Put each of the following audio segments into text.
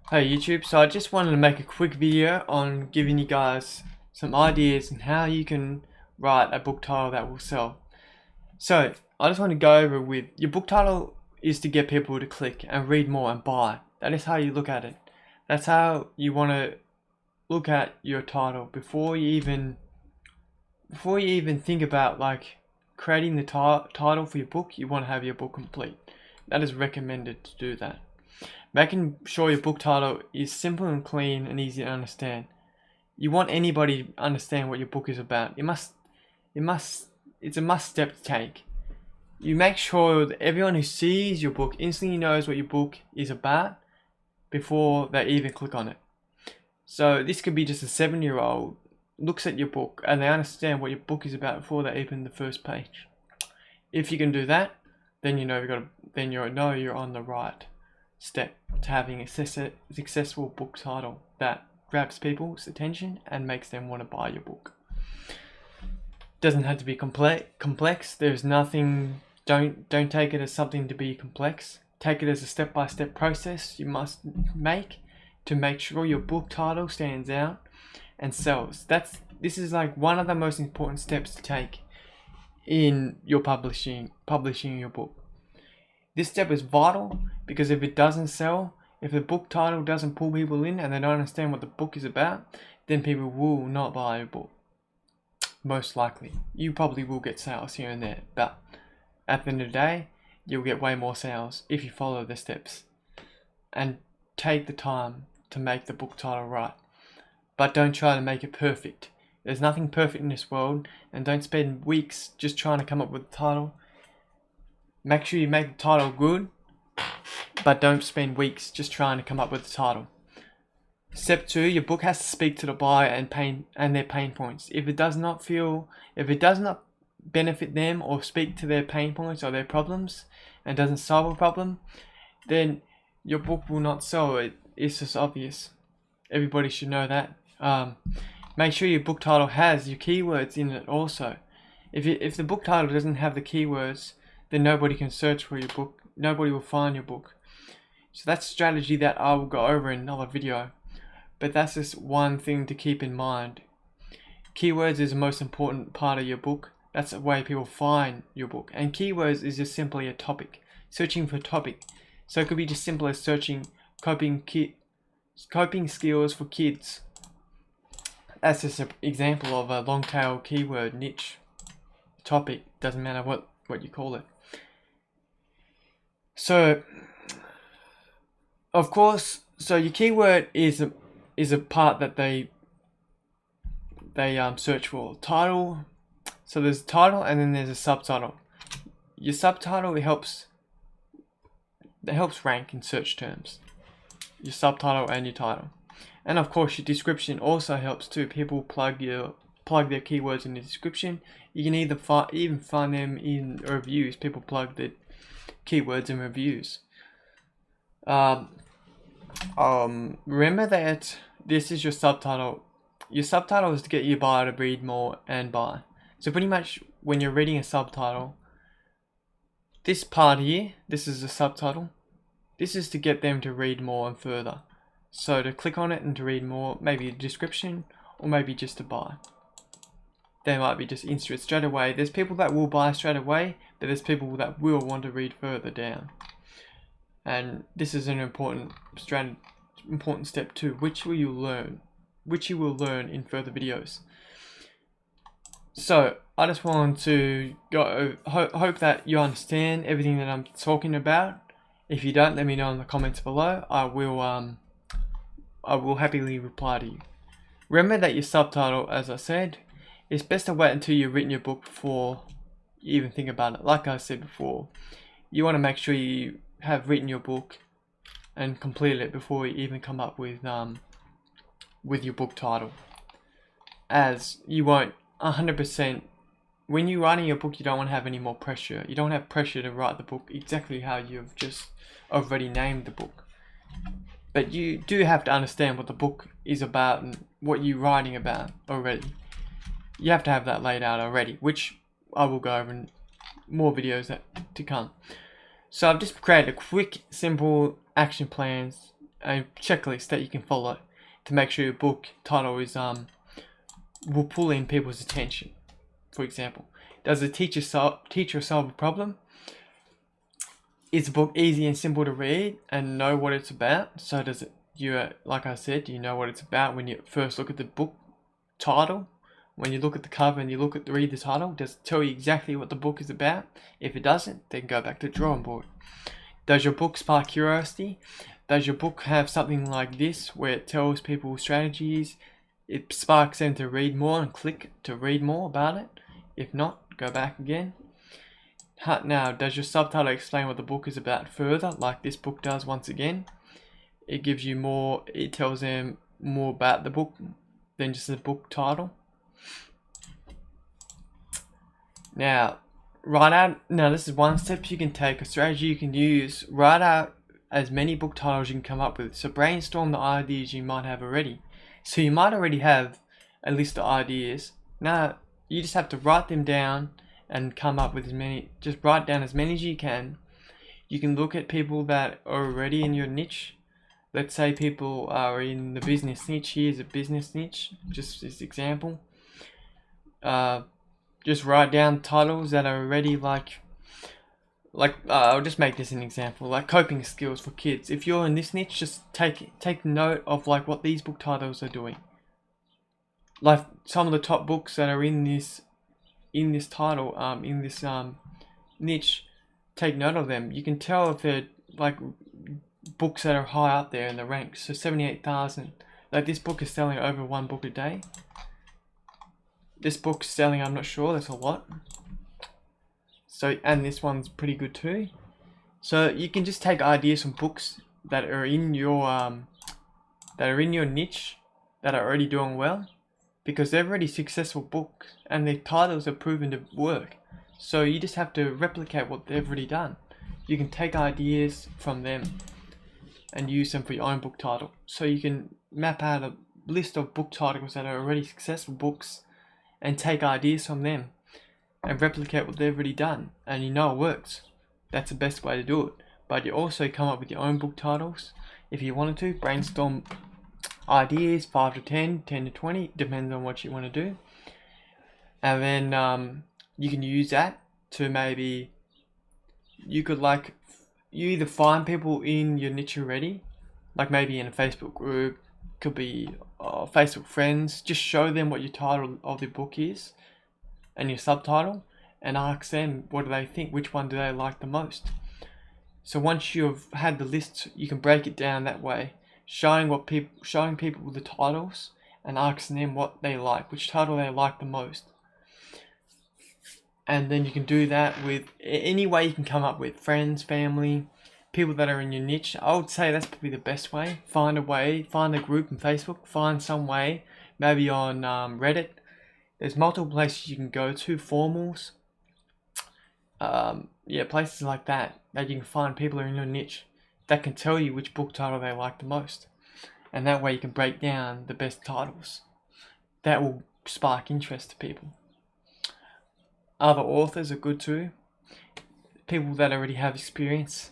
Hey YouTube, so I just wanted to make a quick video on giving you guys some ideas on how you can write a book title that will sell. So I just want to go over with your book title is to get people to click and read more and buy. That is how you look at it. That's how you want to look at your title before you even think about like creating the title for your book. You want to have your book complete. That is recommended to do that. Making sure your book title is simple and clean and easy to understand. You want anybody to understand what your book is about. It's a must step to take. You make sure that everyone who sees your book instantly knows what your book is about before they even click on it. So this could be just a 7-year-old looks at your book and they understand what your book is about before they open the first page. If you can do that, then you know you're on the right step to having a successful book title that grabs people's attention and makes them want to buy your book. Doesn't have to be complex. There's nothing. Don't take it as something to be complex. Take it as a step-by-step process you must make to make sure your book title stands out and sells. This is like one of the most important steps to take in your publishing your book. This step is vital because if it doesn't sell, if the book title doesn't pull people in and they don't understand what the book is about, then people will not buy your book. Most likely. You probably will get sales here and there, but at the end of the day, you'll get way more sales if you follow the steps and take the time to make the book title right. But don't try to make it perfect. There's nothing perfect in this world, and don't spend weeks just trying to come up with a title. Make sure you make the title good, but don't spend weeks just trying to come up with a title. Step 2, your book has to speak to the buyer and their pain points. If it does not benefit them or speak to their pain points or their problems and doesn't solve a problem, then your book will not sell. It's just obvious. Everybody should know that. Make sure your book title has your keywords in it also. If the book title doesn't have the keywords, then nobody can search for your book. Nobody will find your book. So that's a strategy that I will go over in another video. But that's just one thing to keep in mind. Keywords is the most important part of your book. That's the way people find your book. And keywords is just simply a topic. Searching for a topic. So it could be just simple as searching coping skills for kids. That's just an example of a long tail keyword niche topic. Doesn't matter what you call it. So, of course, your keyword is a part that they search for. Title. So there's a title and then there's a subtitle. Your subtitle helps rank in search terms. Your subtitle and your title, and of course your description also helps too. People plug their keywords in the description. You can even find them in reviews. People plug the keywords in reviews. Remember that this is your subtitle. Your subtitle is to get your buyer to read more and buy. So pretty much when you're reading a subtitle, this part here, this is the subtitle. This is to get them to read more and further. So to click on it and to read more, maybe a description or maybe just to buy. They might be just interested straight away. There's people that will buy straight away, but there's people that will want to read further down. And this is an important step too, which you will learn in further videos. So I just want to hope that you understand everything that I'm talking about. If you don't, let me know in the comments below. I will happily reply to you. Remember that your subtitle, as I said, it's best to wait until you've written your book before you even think about it. Like I said before, you want to make sure you have written your book and completed it before you even come up with your book title. As you won't 100%, when you're writing your book, you don't want to have any more pressure. You don't have pressure to write the book exactly how you've just already named the book. But you do have to understand what the book is about and what you're writing about already. You have to have that laid out already, which I will go over in more videos to come. So I've just created a quick, simple action plans a checklist that you can follow to make sure your book title is will pull in people's attention. For example, does the teacher solve a problem? Is the book easy and simple to read and know what it's about? So does it, like I said, do you know what it's about when you first look at the book title? When you look at the cover and you read the title, does it tell you exactly what the book is about? If it doesn't, then go back to the drawing board. Does your book spark curiosity? Does your book have something like this where it tells people strategies? It sparks them to read more and click to read more about it? If not, go back again. Now, does your subtitle explain what the book is about further, like this book does once again? It gives you more, it tells them more about the book than just the book title. Now, this is one step you can take, a strategy you can use. Write out as many book titles you can come up with. So brainstorm the ideas you might have already. So you might already have a list of ideas. Now, you just have to write them down and come up with just write down as many as you can. You can look at people that are already in your niche. Let's say people are in the business niche. Here's a business niche, just as example. Just write down titles that are already I'll just make this an example, like coping skills for kids. If you're in this niche, just take note of like what these book titles are doing. Like some of the top books that are in this title, in this niche, take note of them. You can tell if they're like books that are high up there in the ranks. So 78,000. Like this book is selling over one book a day. This book's selling, I'm not sure, that's a lot. So, and this one's pretty good too. So you can just take ideas from books that are in your niche that are already doing well, because they're already successful books and their titles are proven to work. So you just have to replicate what they've already done. You can take ideas from them and use them for your own book title. So you can map out a list of book titles that are already successful books and take ideas from them and replicate what they've already done, and you know it works. That's the best way to do it. But you also come up with your own book titles if you wanted to. Brainstorm ideas, 5 to 10, 10 to 20, depends on what you want to do. And then you can use that to maybe, you either find people in your niche already, like maybe in a Facebook group, could be Facebook friends, just show them what your title of the book is and your subtitle, and ask them what do they think, which one do they like the most. So once you've had the list, you can break it down that way, showing people the titles and asking them what they like, which title they like the most. And then you can do that with any way you can come up with, friends, family, people that are in your niche. I would say that's probably the best way. Find a group on Facebook, find some way, maybe on Reddit. There's multiple places you can go to, formals, places like that you can find people who are in your niche that can tell you which book title they like the most. And that way you can break down the best titles. That will spark interest to people. Other authors are good too. People that already have experience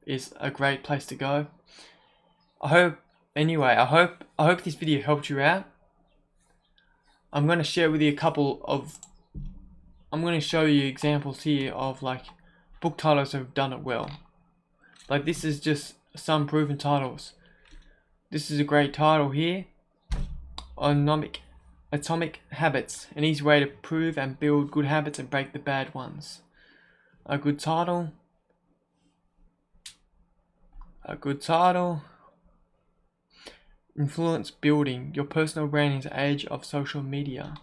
is a great place to go. I hope this video helped you out. I'm going to share with you I'm going to show you examples here of like book titles that have done it well. Like this is just some proven titles. This is a great title here. Atomic Habits, an easy way to prove and build good habits and break the bad ones. A good title. Influence building, your personal brand in the age of social media.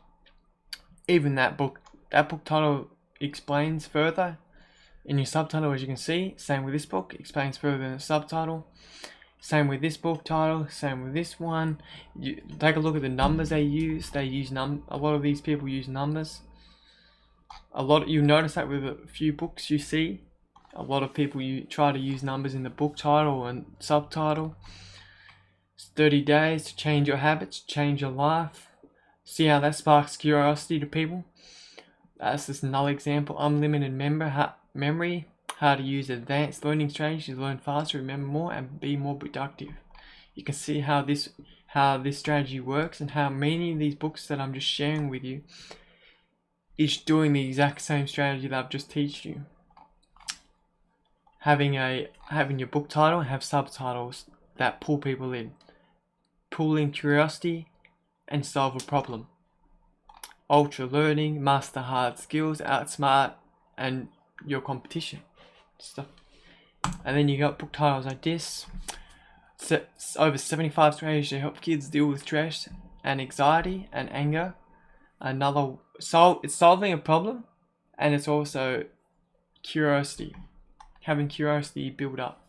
Even that book title explains further in your subtitle, as you can see. Same with this book, explains further in the subtitle. Same with this book title, same with this one. You take a look at the numbers they use. A lot of these people use numbers. You notice that with a few books you see. A lot of people try to use numbers in the book title and subtitle. It's 30 days to change your habits, change your life. See how that sparks curiosity to people? That's just another example. Unlimited memory. How to use advanced learning strategies to learn faster, remember more, and be more productive. you can see how this strategy works, and how many of these books that I'm just sharing with you is doing the exact same strategy that I've just taught you. Having your book title and have subtitles that pull people in. Pull in curiosity and solve a problem. Ultra learning, master hard skills, outsmart and your competition stuff. And then you got book titles like this. Over 75 strategies to help kids deal with stress and anxiety and anger. It's solving a problem, and it's also curiosity, having curiosity build up.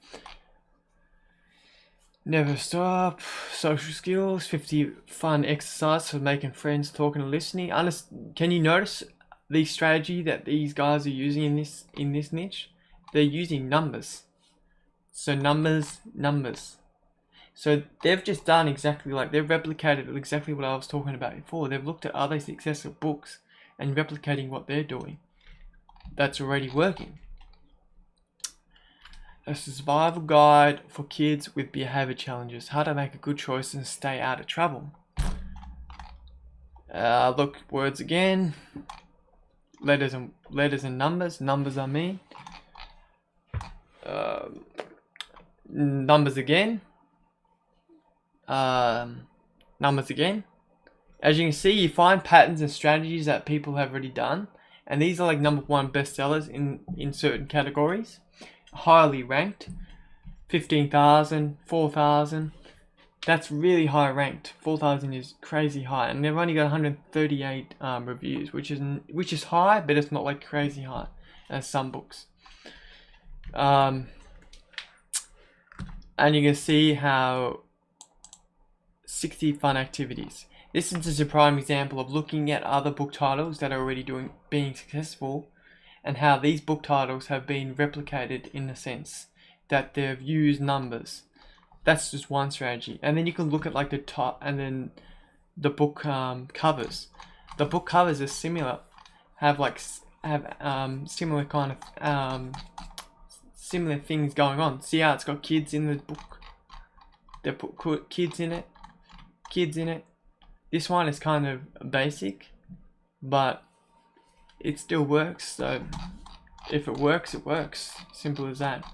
Never stop, social skills, 50 fun exercises for making friends, talking and listening. Can you notice the strategy that these guys are using in this niche? They're using numbers. So numbers. So they've just done exactly like, they've replicated exactly what I was talking about before. They've looked at other successful books and replicating what they're doing. That's already working. A survival guide for kids with behavior challenges. How to make a good choice and stay out of trouble. Look, words again. Letters and numbers. Numbers are me. Numbers again. Numbers again. As you can see, you find patterns and strategies that people have already done, and these are like #1 bestsellers in certain categories. Highly ranked. 15,000, 4,000. That's really high ranked. 4,000 is crazy high, and they've only got 138 reviews, which is high, but it's not like crazy high as some books. And you can see how 60 fun activities. This is just a prime example of looking at other book titles that are already being successful, and how these book titles have been replicated in the sense that they've used numbers. That's just one strategy. And then you can look at like the top, and then the book covers. The book covers are similar, have similar kind of similar things going on. See how it's got kids in the book? They put kids in it. This one is kind of basic, but it still works. So if it works, it works. Simple as that.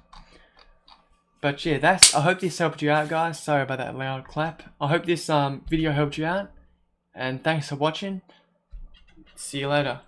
But yeah, I hope this helped you out, guys. Sorry about that loud clap. I hope this video helped you out, and thanks for watching. See you later.